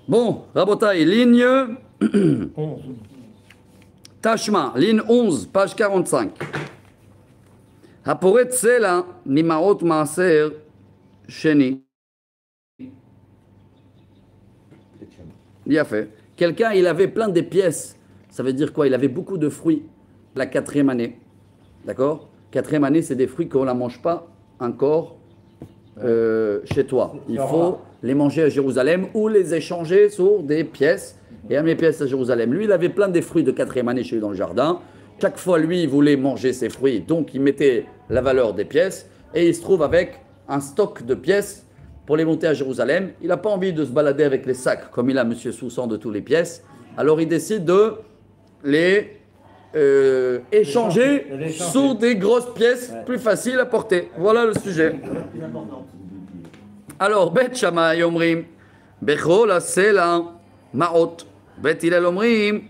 Bon, Rabotai, ligne 11. Tashma, ligne 11, page 45. הפורט סלע ממעות מעשר שני. Bien fait. Quelqu'un, il avait plein de pièces. Ça veut dire quoi? Il avait beaucoup de fruits la quatrième année. D'accord? Quatrième année, c'est des fruits qu'on ne la mange pas encore chez toi. Il faut les manger à Jérusalem ou les échanger sur des pièces et amener les pièces à Jérusalem. Lui, il avait plein de fruits de quatrième année chez lui dans le jardin. Chaque fois, lui, il voulait manger ses fruits, donc il mettait la valeur des pièces et il se trouve avec un stock de pièces pour les monter à Jérusalem. Il n'a pas envie de se balader avec les sacs comme il a Monsieur Soussan de toutes les pièces. Alors il décide de les échanger sur des grosses pièces plus faciles à porter. Voilà le sujet. Alors, Bet Shammai omrim, Bechol asela ma'ot. Bet Hillel omrim,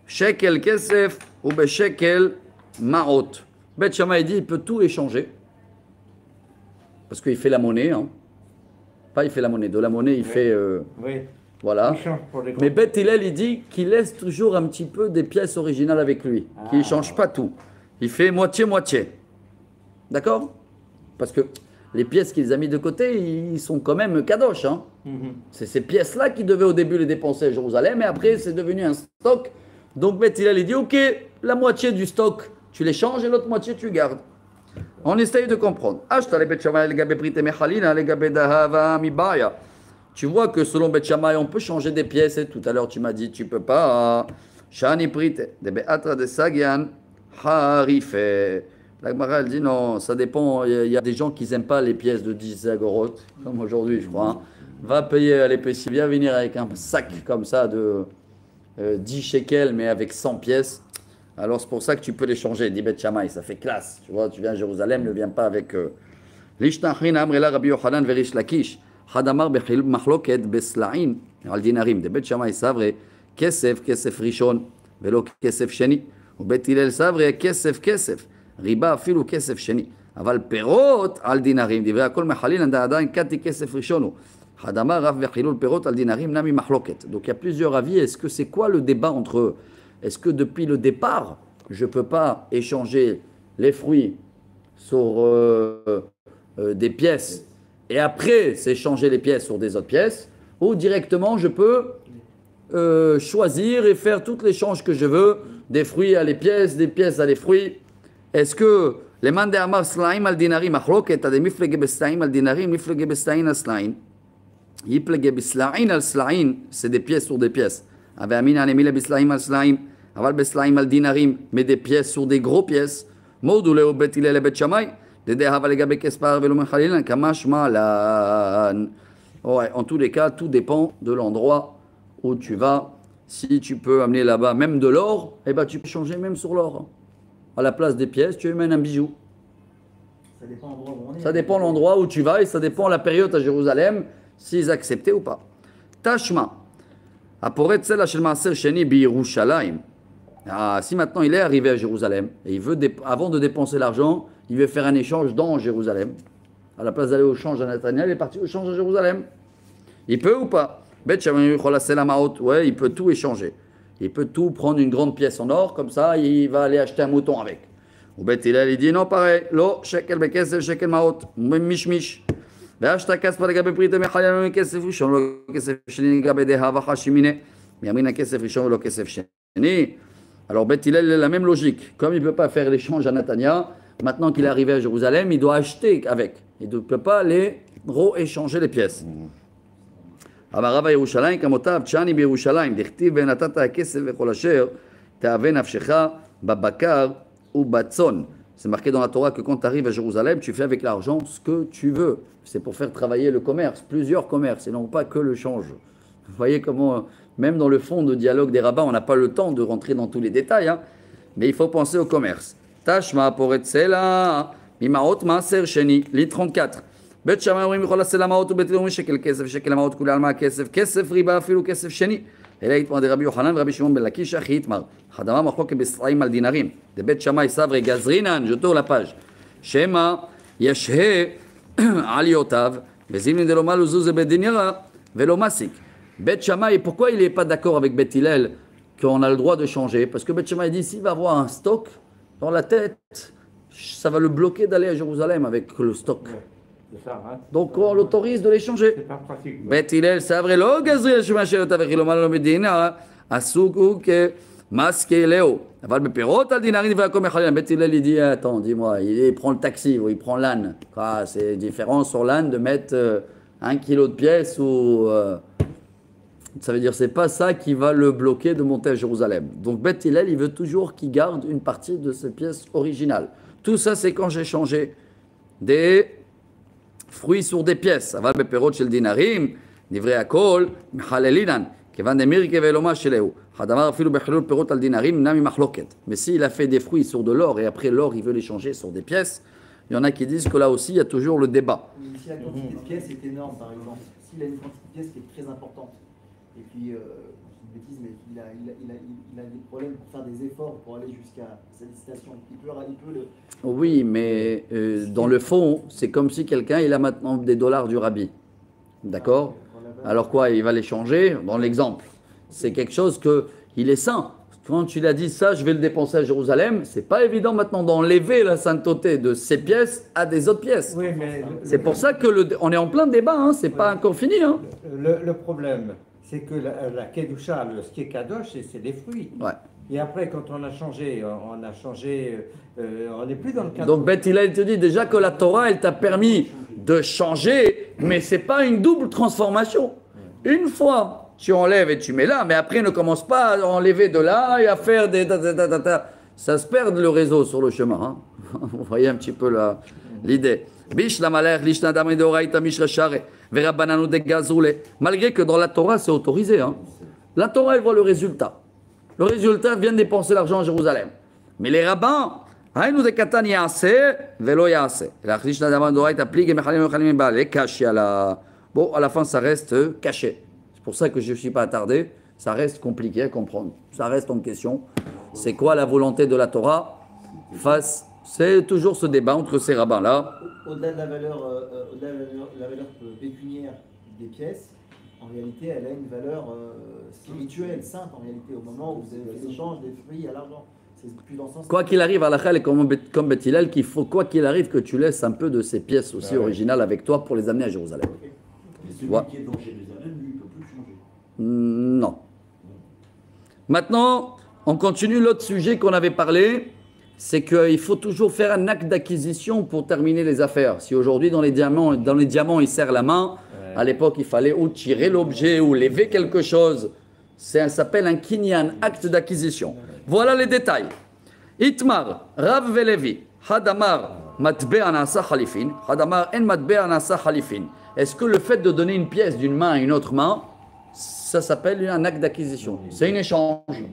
shekel kesef ou beshekel ma'ot. Bet Shammai dit il peut tout échanger parce qu'il fait la monnaie. Hein. Pas il fait la monnaie, de la monnaie il fait. Oui. Voilà. Il change pour les Mais gros. Bet Hillel il dit qu'il laisse toujours un petit peu des pièces originales avec lui, qu'il ne change pas tout. Il fait moitié-moitié. D'accord? Parce que les pièces qu'il a mis de côté, ils sont quand même kadosh. Hein. C'est ces pièces-là qui devaient au début les dépenser à Jérusalem, et après c'est devenu un stock. Donc Bet Hillel il dit ok, la moitié du stock tu les changes et l'autre moitié tu gardes. On essaye de comprendre. Tu vois que selon Bet Shammai, on peut changer des pièces. Et tout à l'heure, tu m'as dit, tu peux pas. Shani prite de be'atra de sagian harife. La Gemara, elle dit non, ça dépend. Il y a des gens qui n'aiment pas les pièces de 10 agorotes, comme aujourd'hui, je crois. Hein. Va payer à l'épicerie, viens venir avec un sac comme ça de 10 shekels, mais avec 100 pièces. Alors c'est pour ça que tu peux les changer, dit Bet Shammai, ça fait classe. Tu vois, tu viens à Jérusalem, ne viens pas avec. Lishnachin amrela Rabbi Yochanan verish Lakish. Hadamar bechil machloket besla'in al dinarim. De Bet Shammai savre kesef rishon velo kesef sheni. Ou Bet Hillel savre kesef riba afilu kesef sheni. Aval perot al dinarim. Divrei akol mechalin anda adain kati kesef rishonu. Hadamar raf bechilul perot al dinarim nami machloket. Donc il y a plusieurs avis. Est-ce que c'est quoi le débat entre eux? Est-ce que depuis le départ, je ne peux pas échanger les fruits sur des pièces et après s'échanger les pièces sur des autres pièces, ou directement je peux choisir et faire tout l'échange que je veux, des fruits à les pièces, des pièces à les fruits? Est-ce que les mandé amar slaim al dinarim achloket ade miflege beslaim al dinarim miflege beslaim al slaim yiplege beslaim al slaim, c'est des pièces sur des pièces. Ave amina anemile beslaim al slaim aval beslaim al dinarim, mais des pièces sur des gros pièces. Modu leo Bet Hillel et Bet Shammai. Ouais, en tous les cas, tout dépend de l'endroit où tu vas. Si tu peux amener là-bas même de l'or, eh ben, tu peux changer même sur l'or. À la place des pièces, tu amènes un bijou. Ça dépend de l'endroit où on est. Ça dépend de l'endroit où tu vas et ça dépend de la période à Jérusalem, s'ils acceptaient ou pas. Tashma. Ah, si maintenant il est arrivé à Jérusalem et il veut, avant de dépenser l'argent, il veut faire un échange dans Jérusalem. À la place d'aller au change à Nathaniel, il est parti au change à Jérusalem. Il peut ou pas? Ouais, il peut tout échanger. Il peut tout prendre une grande pièce en or, comme ça, il va aller acheter un mouton avec. Ou Bet Hillel, il dit non, pareil. Lo, shekel bekesef, shekel maot. Mish. והשתקס לגבי פריטי מחיה כסף ראשון, לא כסף שני לגבי דהה וחשימיני, מימין כסף ראשון ולא כסף שני. Alors Bet Hillel a la même logique. Comme il ne peut pas faire l'échange à Nathania, maintenant qu'il est arrivé à Jérusalem, il doit acheter avec. Il ne peut pas les échanger les pièces. אמר רב ירושלים כמותיו, תשני בירושלים, דכתיב ונתת הכסף וכל אשר תאווה נפשך בבקר ובצאן. C'est marqué dans la Torah que quand tu arrives à Jérusalem, tu fais avec l'argent ce que tu veux. C'est pour faire travailler le commerce, plusieurs commerces, et non pas que le change. Vous voyez comment, même dans le fond de dialogue des rabbins, on n'a pas le temps de rentrer dans tous les détails, hein, mais il faut penser au commerce. Tashma poretzela, mimaot maaser sheni, lit 34. Bet Shammai אומרים יכול לעשה למעות ובית הלל אומרים שקל כסף, שקל למעות כולי עלמא כסף, כסף ריבה אפילו כסף שני. אלא יתמר דרבי יוחנן ורבי שמעון בן לקיש אחי יתמר. חדמה מחלוקת בסלעים על דינרים. דבית שמאי סברי גזרינן, je tourne la page. שמא ישהה עליותיו, וזימנין דלא מלו זוזה בדינירה ולא מסיק. Bet Shammai, pourquoi il n'est pas d'accord avec Bet Hillel qu'on a le droit de changer? Parce que Bet Shammai dit, s'il va avoir un stock dans la tête, ça va le bloquer d'aller à Jérusalem avec le stock. Ouais, c'est ça, hein. Donc on l'autorise de les changer. C'est pas pratique. Bet Hillel, c'est vrai, lo gazri shema shelet avec lo malo medina, asuku ke maske leo. Aval beperot al dinarim va comme khalil. Bet Hillel il dit, attends, dis-moi, il prend le taxi ou il prend l'âne. Ah, c'est différent sur l'âne de mettre 1 kilo de pièces ou... ça veut dire c'est pas ça qui va le bloquer de monter à Jérusalem. Donc Bet Hillel, il veut toujours qu'il garde une partie de ses pièces originales. Tout ça, c'est quand j'ai changé des fruits sur des pièces. Aval beperot shel dinarim, divrei akol, mechalelinan, kevan demir keveloma sheleu. Hadamar afilu bechalul perot al dinarim nami machloket. Mais s'il a fait des fruits sur de l'or et après l'or, il veut les changer sur des pièces, il y en a qui disent que là aussi, il y a toujours le débat. Mais si la quantité de pièces est énorme, par exemple, s'il a une quantité de pièces qui est très importante, et puis, c'est une bêtise, mais il a des problèmes pour faire des efforts pour aller jusqu'à sa destination, il peut le... Oui, mais dans le fond, c'est comme si quelqu'un, il a maintenant des dollars du rabbi. D'accord? Alors quoi, il va les changer? Dans l'exemple, c'est quelque chose que il est saint. Quand tu l'as dit ça, je vais le dépenser à Jérusalem, c'est pas évident maintenant d'enlever la sainteté de ces pièces à des autres pièces. Oui, mais C'est pour ça que on est en plein débat, hein, c'est pas encore fini. Hein. le problème, c'est que la kedusha, ce qui est kadosh, c'est des fruits. Ouais. Et après, quand on a changé, on n'est plus dans le cadre. Donc Bet Hillel te dit déjà que la Torah, elle t'a permis de changer, mais c'est pas une double transformation. Une fois, tu enlèves et tu mets là, mais après, ne commence pas à enlever de là et à faire des... Ça se perd le réseau sur le chemin. Hein. Vous voyez un petit peu l'idée. Malgré que dans la Torah, c'est autorisé. Hein. La Torah, elle voit le résultat. Le résultat vient de dépenser l'argent à Jérusalem. Mais les rabbins, bon, à la fin, ça reste caché. C'est pour ça que je ne suis pas attardé. Ça reste compliqué à comprendre. Ça reste en question. C'est quoi la volonté de la Torah c'est toujours ce débat entre ces rabbins-là. Au-delà de la valeur, pécuniaire des pièces, en réalité, elle a une valeur spirituelle, sainte, en réalité, au moment où vous avez fait l'échange des fruits à l'argent. C'est plus dans ce sens. Quoi qu'il arrive, à la khal, comme Bet Hillel, qu'il faut, quoi qu'il arrive, que tu laisses un peu de ces pièces aussi originales avec toi pour les amener à Jérusalem. Mais celui qui est dans Jérusalem, lui, il ne peut plus changer. Non. Maintenant, on continue l'autre sujet qu'on avait parlé, c'est qu'il faut toujours faire un acte d'acquisition pour terminer les affaires. Si aujourd'hui, dans les diamants, il serre la main, à l'époque, il fallait ou tirer l'objet ou lever quelque chose. Ça s'appelle un kinyan, acte d'acquisition. Voilà les détails. Itmar, Rav Velevi, Hadamar, Matbe'a nasa khalifin, Hadamar en Matbe'a nasa khalifin. Est-ce que le fait de donner une pièce d'une main à une autre main, ça s'appelle un acte d'acquisition? C'est un échange.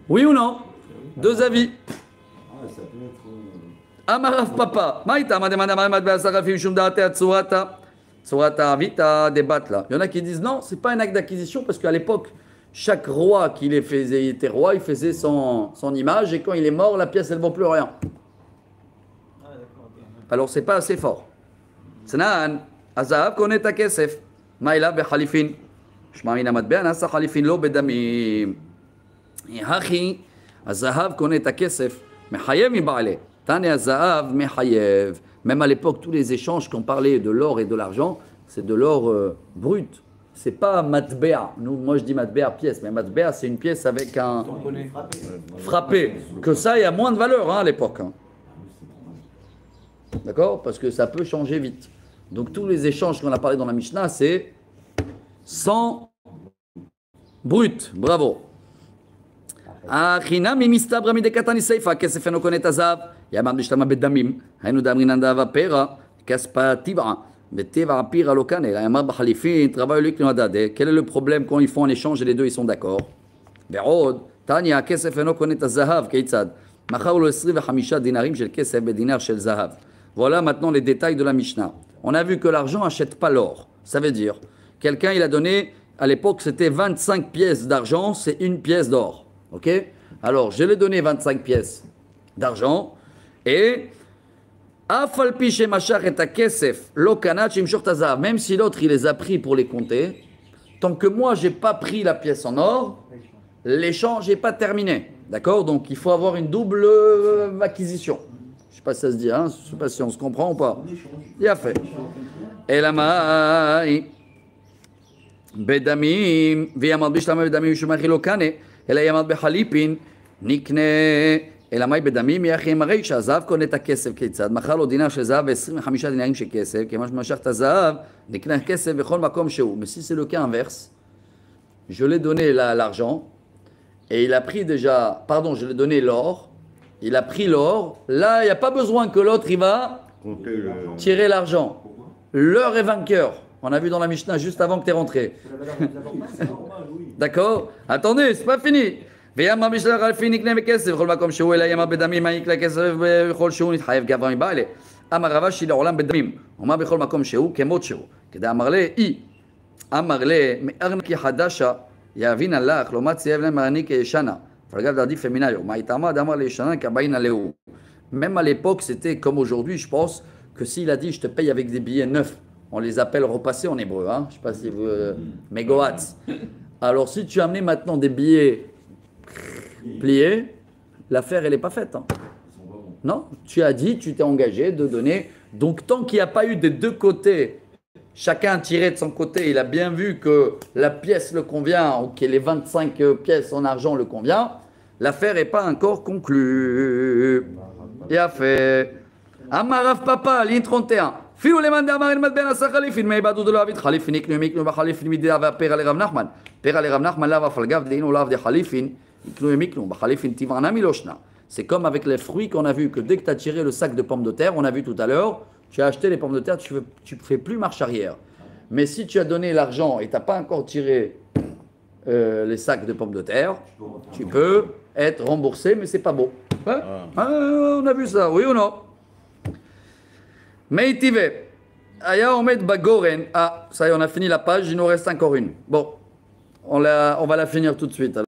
Oui ou non? Deux avis. Ah, ça peut être. Amarav Papa, Maïta, Matbe'a Sarafim, Shumdate, Tsurata, Vita, débat là. Il y en a qui disent non, c'est pas un acte d'acquisition parce qu'à l'époque, chaque roi qui les faisait, il était roi, il faisait son image et quand il est mort, la pièce elle ne vaut plus rien. Alors c'est pas assez fort. Snan, Azahav connaît ta kesef. Maïla be khalifin. Shmamina matbe'a nasa khalifin lo bedamim. Hachi, Azahav connaît ta kesef. Mechayev mi ba'ale. Tane Azahav mechayev. Même à l'époque, tous les échanges qu'on parlait de l'or et de l'argent, c'est de l'or brut. C'est pas matbea. Moi je dis matbea pièce, mais matbea c'est une pièce avec un frappé. Que ça, il y a moins de valeur à l'époque. Hein. D'accord? Parce que ça peut changer vite. Donc tous les échanges qu'on a parlé dans la Mishnah, c'est 100 brut. Bravo. Achinam mistabra midekatani seifa kesef eno konet azav yamam nishtama bedamim haynu damrin andava pera kaspa tibra beteva pira lokane yamam b'halifin travail lui adade. Quel est le problème quand ils font un échange et les deux ils sont d'accord? Be'od tanya kesef eno konet azav keitzad machar lo 25 dinarim shel kesef bedinar shel zahav. Voilà maintenant les détails de la Mishnah. On a vu que l'argent n'achète pas l'or. Ça veut dire quelqu'un il a donné à l'époque c'était 25 pièces d'argent, c'est une pièce d'or. Ok? Alors, je lui ai donné 25 pièces d'argent et même si l'autre il les a pris pour les compter, tant que moi, je n'ai pas pris la pièce en or, l'échange n'est pas terminé. D'accord? Donc, il faut avoir une double acquisition. Je ne sais pas si ça se dit, hein? Je ne sais pas si on se comprend ou pas. Il a fait. Et la maï. בדמים, ויעמד בשלמה בדמים משום אחי לא קנה, אלא יעמד בחליפין, נקנה, אלא מאי בדמים, יחי מראה שהזהב קונה את הכסף כיצד, מכר לו דינר של זהב ו25 דינרים של כסף, כיוון שמשך את הזהב, נקנה כסף בכל מקום שהוא. Mais si c'est le cas inverse, je l'ai donné l'argent, et il a pris déjà, pardon, je l'ai donné l'or, il a pris l'or, là il n'y a pas besoin que l'autre il va tirer l'argent. L'heure est vainqueur. On a vu dans la Mishnah juste avant que tu es rentré. D'accord? Attendez, c'est pas fini. ויאמר בשלח אלפי נקנה בכסף בכל מקום שהוא אלא יאמר בדמים מה יקלה כסף בכל שהוא נתחייב גבוה מבעלה. אמר רבא שהיא לעולם בדמים ומה בכל מקום שהוא כמות שהוא. כדאמר לה אי אמר לה מארנקי חדשה יאבין הלך לא מצייב להם מארנקי ישנה. פלגב דעדיף פמינאיו. מה התאמר דאמר לישנה כבאין עליהו. Même à l'époque, c'était comme aujourd'hui, je pense, que s'il a dit je te paye avec des billets neufs, on les appelle repassés en hébreu, hein? Je ne sais pas si vous... mégawatts. Alors si tu as amené maintenant des billets pliés, l'affaire elle n'est pas faite. Hein? Non, tu as dit, tu t'es engagé de donner. Donc tant qu'il n'y a pas eu des deux côtés, chacun tiré de son côté, il a bien vu que la pièce le convient, ou que les 25 pièces en argent le convient, l'affaire n'est pas encore conclue. Il a fait... Amar Rav Papa, ligne 31. אפילו למאן דאמר אין מטבע נשא חליפין, מי בעדו דלא עביד חליפין, יקנו מיקנו בחליפין מדידה והפרע לרב נחמן. פרע לרב נחמן לאו אף על גב דהינו לאו דחליפין, יקנו מיקנו בחליפין טבענה מלושנה. C'est comme avec les fruits qu'on a vu que dès que tu as tiré le sac de pommes de terre, on a vu tout à l'heure, tu as acheté les pommes de terre, tu ne fais plus marche arrière. Mais si tu as donné l'argent et tu n'as pas encore tiré les sacs de pommes de terre, tu peux être remboursé, mais c'est pas beau. Hein? On a vu ça, oui ou non? Meïtive, Aya Omed Bagoren. Ah, ça y est, on a fini la page, il nous reste encore une. Bon, on va la finir tout de suite.